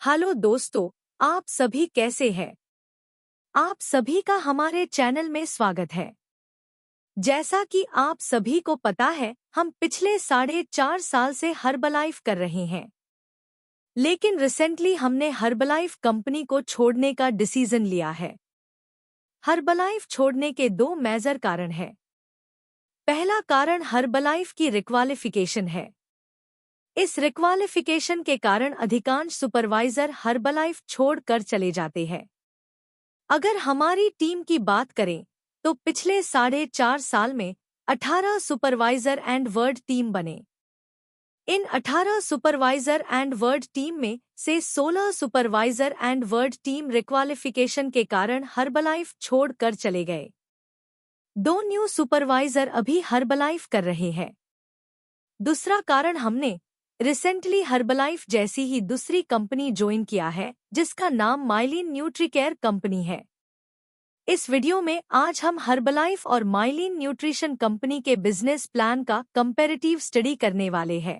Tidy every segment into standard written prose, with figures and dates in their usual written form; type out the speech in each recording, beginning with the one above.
Hello दोस्तों, आप सभी कैसे हैं? आप सभी का हमारे चैनल में स्वागत है। जैसा कि आप सभी को पता है, हम पिछले 4.5 साल से हर्बलाइफ कर रहे हैं। लेकिन रिसेंटली हमने हर्बलाइफ कंपनी को छोड़ने का डिसीजन लिया है। हर्बलाइफ छोड़ने के दो मेजर कारण हैं। पहला कारण हर्बलाइफ की रिक्वालिफिकेशन है। इस रिक्वालिफिकेशन के कारण अधिकांश सुपरवाइजर हर्बलाइफ छोड़कर चले जाते हैं। अगर हमारी टीम की बात करें तो पिछले 4.5 साल में 18 सुपरवाइजर एंड वर्ड टीम बने। इन 18 सुपरवाइजर एंड वर्ड टीम में से 16 सुपरवाइजर एंड वर्ड टीम रिक्वालिफिकेशन के कारण हर्बलाइफ छोड़कर चले गए। 2 न्यू सुपरवाइजर अभी हर्बलाइफ कर रहे हैं। दूसरा कारण, हमने रिसेंटली हर्बलाइफ जैसी ही दूसरी कंपनी ज्वाइन किया है जिसका नाम माइलिन न्यूट्रीकेयर कंपनी है। इस वीडियो में आज हम हर्बलाइफ और माइलिन न्यूट्रिशन कंपनी के बिजनेस प्लान का कंपैरेटिव स्टडी करने वाले हैं।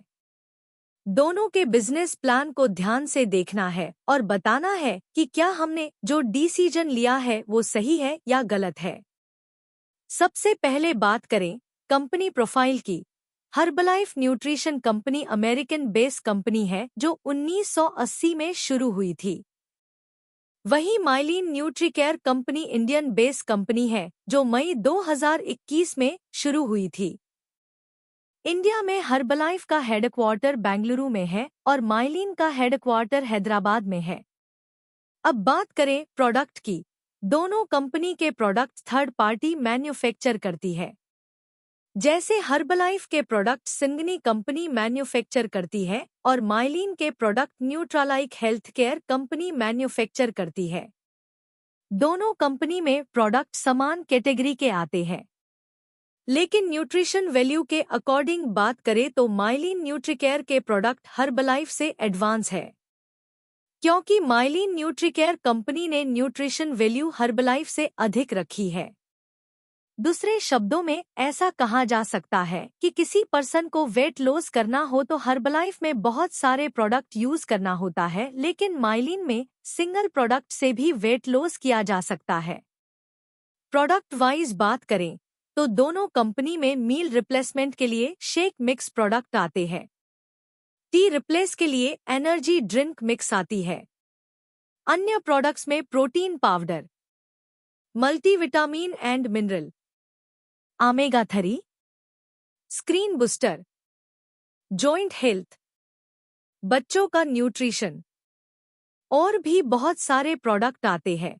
दोनों के बिजनेस प्लान को ध्यान से देखना है और बताना है कि क्या हमने जो डिसीजन लिया है वो सही है या गलत है। सबसे पहले बात करें कंपनी प्रोफाइल की। Herbalife nutrition company American base company है जो 1980 में शुरू हुई थी। वहीं Mylin Nutricare company Indian base company है जो मई 2021 में शुरू हुई थी। इंडिया में हर्बलाइफ का हेडक्वार्टर बेंगलुरु में है और माइलिन का हेडक्वार्टर हैदराबाद में है। अब बात करें प्रोडक्ट की। दोनों कंपनी के प्रोडक्ट थर्ड पार्टी मैन्युफैक्चर करती है। जैसे हर्बलाइफ के प्रोडक्ट सिंगनी कंपनी मैन्युफैक्चर करती है और माइलिन के प्रोडक्ट न्यूट्रालाइक हेल्थ केयर कंपनी मैन्युफैक्चर करती है। दोनों कंपनी में प्रोडक्ट समान कैटेगरी के आते हैं, लेकिन न्यूट्रिशन वैल्यू के अकॉर्डिंग बात करें तो माइलिन न्यूट्रीकेयर के प्रोडक्ट हर्बलाइफ से एडवांस है, क्योंकि माइलिन न्यूट्रीकेयर कंपनी ने न्यूट्रिशन वैल्यू हर्बलाइफ से अधिक रखी है। दूसरे शब्दों में ऐसा कहा जा सकता है कि किसी पर्सन को वेट लॉस करना हो तो हर्बलाइफ में बहुत सारे प्रोडक्ट यूज करना होता है, लेकिन माइलिन में सिंगल प्रोडक्ट से भी वेट लॉस किया जा सकता है। प्रोडक्ट वाइज बात करें तो दोनों कंपनी में मील रिप्लेसमेंट के लिए शेक मिक्स प्रोडक्ट आते हैं। टी रिप्लेस के लिए एनर्जी ड्रिंक मिक्स आती है। अन्य प्रोडक्ट्स में protein powder, multivitamin and mineral, omega 3, screen booster, joint health, बच्चों का न्यूट्रिशन और भी बहुत सारे प्रोडक्ट आते हैं।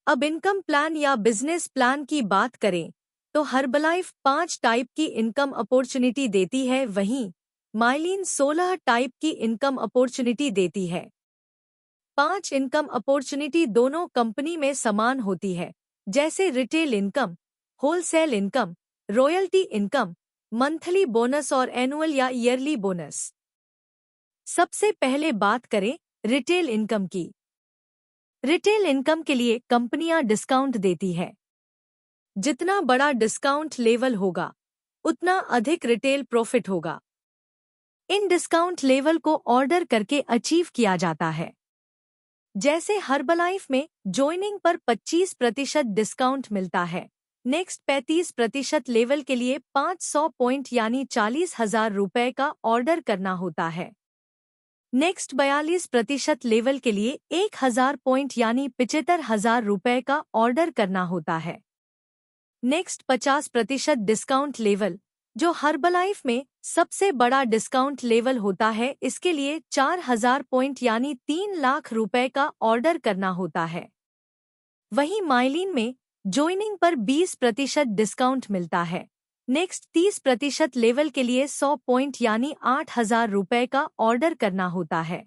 अब इनकम प्लान या बिजनेस प्लान की बात करें तो हर्बलाइफ 5 टाइप की इनकम अपॉर्चुनिटी देती है, वहीं माइलिन 16 टाइप की इनकम अपॉर्चुनिटी देती है। 5 इनकम अपॉर्चुनिटी दोनों कंपनी में समान होती है, जैसे retail income, wholesale income, royalty income, monthly bonus और एनुअल या ईयरली बोनस। सबसे पहले बात करें रिटेल इनकम की। रिटेल इनकम के लिए कंपनियां डिस्काउंट देती है। जितना बड़ा डिस्काउंट लेवल होगा उतना अधिक रिटेल प्रॉफिट होगा। इन डिस्काउंट लेवल को ऑर्डर करके अचीव किया जाता है। जैसे हर्बलाइफ में ज्वाइनिंग पर 25% डिस्काउंट मिलता है। नेक्स्ट 35% लेवल के लिए 500 पॉइंट यानी 40,000 रुपए का ऑर्डर करना होता है। नेक्स्ट 42% लेवल के लिए 1,000 पॉइंट यानी 75,000 रुपए का ऑर्डर करना होता है। नेक्स्ट 50% डिस्काउंट लेवल, जो हर्बलाइफ में सबसे बड़ा डिस्काउंट लेवल होता है, इसके लिए 4,000 पॉइंट यानी 3 लाख रुपए का ऑर्डर करना होता है। वहीं माइलिन में ज्वाइनिंग पर 20% डिस्काउंट मिलता है। नेक्स्ट 30% लेवल के लिए 100 पॉइंट यानी 8,000 रुपए का ऑर्डर करना होता है।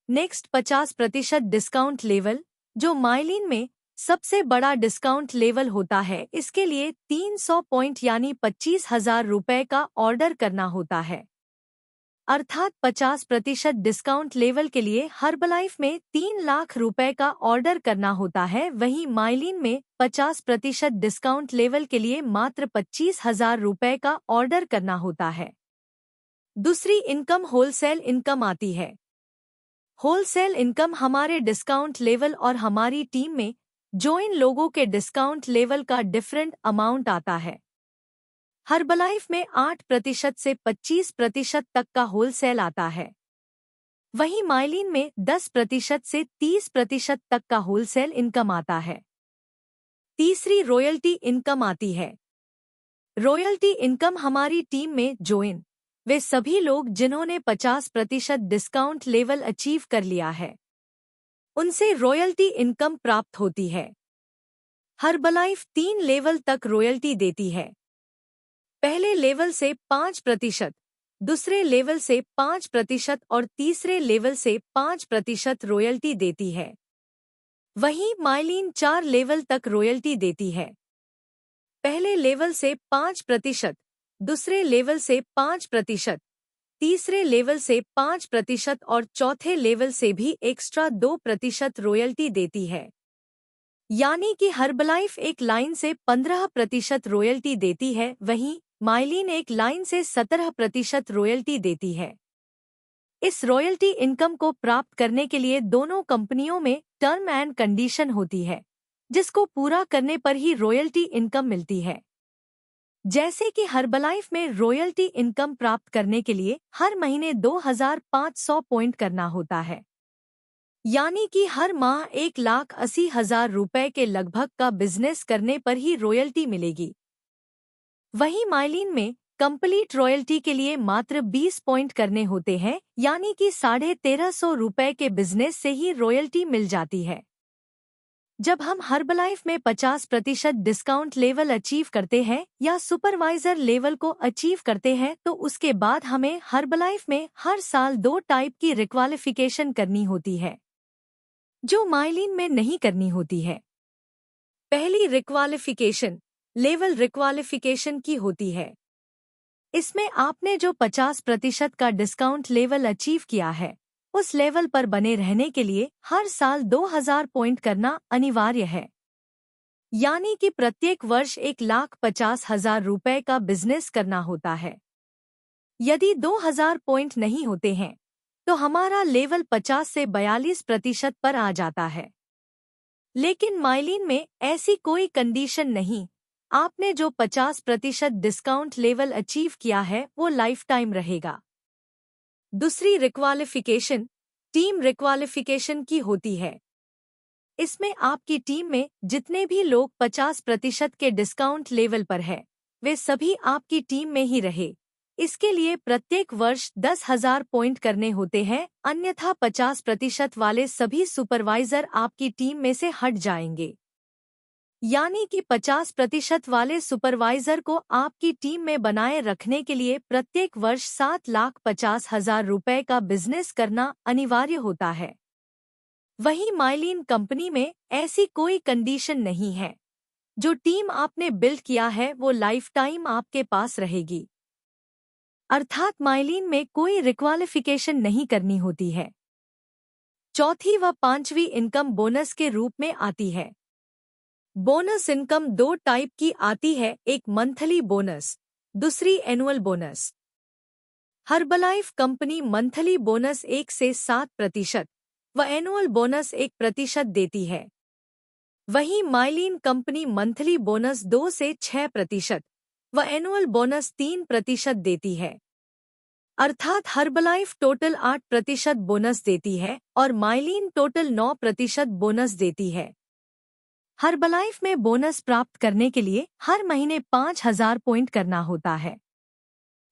नेक्स्ट 50% डिस्काउंट लेवल, जो माइलिन में सबसे बड़ा डिस्काउंट लेवल होता है, इसके लिए 300 पॉइंट यानी 25,000 रुपए का ऑर्डर करना होता है। अर्थात 50% डिस्काउंट लेवल के लिए हर्बलाइफ में 3 लाख रुपए का ऑर्डर करना होता है, वहीं माइलिन में 50% डिस्काउंट लेवल के लिए मात्र 25,000 रुपए का ऑर्डर करना होता है। दूसरी इनकम होलसेल इनकम आती है। होलसेल इनकम हमारे डिस्काउंट लेवल और हमारी टीम में ज्वाइन लोगों के डिस्काउंट लेवल का डिफरेंट अमाउंट आता है। हर्बलाइफ में 8% से 25% तक का होलसेल आता है। वहीं माइलिन में 10% से 30% तक का होलसेल इनकम आता है। तीसरी रॉयल्टी इनकम आती है। रॉयल्टी इनकम हमारी टीम में ज्वाइन वे सभी लोग जिन्होंने 50% डिस्काउंट लेवल अचीव कर लिया है, उनसे रॉयल्टी इनकम प्राप्त होती है। हर्बलाइफ 3 लेवल तक रॉयल्टी देती है। पहले लेवल से 5%, दूसरे लेवल से 5% और तीसरे लेवल से 5% रॉयल्टी देती है। वहीं माइलिन 4 लेवल तक रॉयल्टी देती है। पहले लेवल से 5%, दूसरे लेवल से 5%, तीसरे लेवल से 5% और चौथे लेवल से भी एक्स्ट्रा 2% रॉयल्टी देती है। यानी कि हर्बलाइफ एक लाइन से 15% रॉयल्टी देती है, वहीं माइलिन एक लाइन से 17% रॉयल्टी देती है। इस रॉयल्टी इनकम को प्राप्त करने के लिए दोनों कंपनियों में टर्म एंड कंडीशन होती है, जिसको पूरा करने पर ही रॉयल्टी इनकम मिलती है। जैसे कि हर्बलाइफ में रॉयल्टी इनकम प्राप्त करने के लिए हर महीने 2500 पॉइंट करना होता है, यानी कि हर माह 1,80,000 रुपए के लगभग का बिजनेस करने पर ही रॉयल्टी मिलेगी। वहीं माइलिन में कंप्लीट रॉयल्टी के लिए मात्र 20 पॉइंट करने होते हैं, यानी कि 1350 रुपए के बिजनेस से ही रॉयल्टी मिल जाती है। जब हम हर्बलाइफ में 50% डिस्काउंट लेवल अचीव करते हैं या सुपरवाइजर लेवल को अचीव करते हैं, तो उसके बाद हमें हर्बलाइफ में हर साल 2 टाइप की रिक्वालिफिकेशन करनी होती है, जो माइलिन में नहीं करनी होती है। पहली रिक्वालिफिकेशन लेवल रिक्वालिफिकेशन की होती है। इसमें आपने जो 50% का डिस्काउंट लेवल अचीव किया है, उस लेवल पर बने रहने के लिए हर साल 2000 पॉइंट करना अनिवार्य है, यानी कि प्रत्येक वर्ष 1,50,000 रुपए का बिजनेस करना होता है। यदि 2000 पॉइंट नहीं होते हैं, तो हमारा लेवल 50 से 42% पर आ जाता है। लेकिन माइलिन में ऐसी कोई कंडीशन नहीं। आपने जो 50% डिस्काउंट लेवल अचीव किया है, वो लाइफ टाइम रहेगा। दूसरी रिक्वालिफिकेशन टीम रिक्वालिफिकेशन की होती है। इसमें आपकी टीम में जितने भी लोग 50% के डिस्काउंट लेवल पर है, वे सभी आपकी टीम में ही रहे। इसके लिए प्रत्येक वर्ष 10,000 पॉइंट करने होते हैं, अन्यथा 50% वाले सभी सुपरवाइजर आपकी टीम में से हट जाएंगे। यानी कि 50% वाले सुपरवाइजर को आपकी टीम में बनाए रखने के लिए प्रत्येक वर्ष 7,50,000 रुपए का बिजनेस करना अनिवार्य होता है। वहीं माइलिन कंपनी में ऐसी कोई कंडीशन नहीं है। जो टीम आपने बिल्ड किया है, वो लाइफ टाइम आपके पास रहेगी। अर्थात माइलिन में कोई रिक्वालिफिकेशन नहीं करनी होती है। चौथी व पांचवी इनकम बोनस के रूप में आती है। बोनस इनकम 2 टाइप की आती है, एक मंथली बोनस, दूसरी annual bonus. Herbalife company monthly bonus 1 से 7% व एनुअल बोनस 1% देती है। वहीं माइलिन कंपनी मंथली बोनस 2 से 6% व एनुअल बोनस 3% देती है। अर्थात हर्बलाइफ टोटल 8% बोनस देती है और माइलिन टोटल 9% बोनस देती है। हर्बलाइफ में बोनस प्राप्त करने के लिए हर महीने 5,000 पॉइंट करना होता है,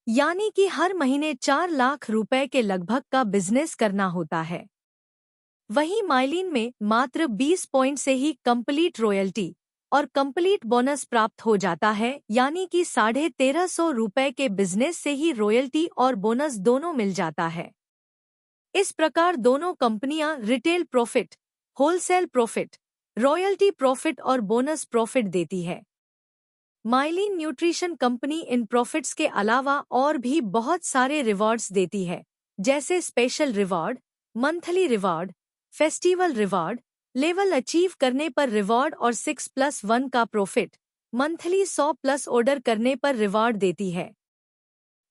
यानी कि हर महीने 4 लाख रुपए के लगभग का बिजनेस करना होता है। वहीं माइलिन में मात्र 20 पॉइंट से ही कंप्लीट रॉयल्टी और कंप्लीट बोनस प्राप्त हो जाता है, यानी कि 1350 रुपए के बिजनेस से ही रॉयल्टी और बोनस दोनों मिल जाता है। इस प्रकार दोनों कंपनियां retail profit, wholesale profit, royalty profit और बोनस प्रॉफिट देती है। माइलिन न्यूट्रिशन कंपनी इन प्रॉफिट्स के अलावा और भी बहुत सारे रिवॉर्ड्स देती है, जैसे special reward, monthly reward, festival reward, level achieve करने पर रिवॉर्ड और 6+1 का प्रॉफिट, मंथली 100+ ऑर्डर करने पर रिवॉर्ड देती है।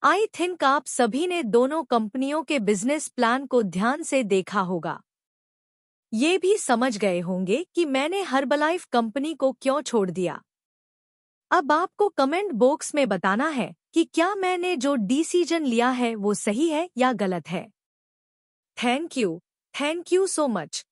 आई थिंक आप सभी ने दोनों कंपनियों के बिजनेस प्लान को ध्यान से देखा होगा। ये भी समझ गए होंगे कि मैंने हर्बलाइफ कंपनी को क्यों छोड़ दिया। अब आपको कमेंट बॉक्स में बताना है कि क्या मैंने जो डिसीजन लिया है वो सही है या गलत है। Thank you so much.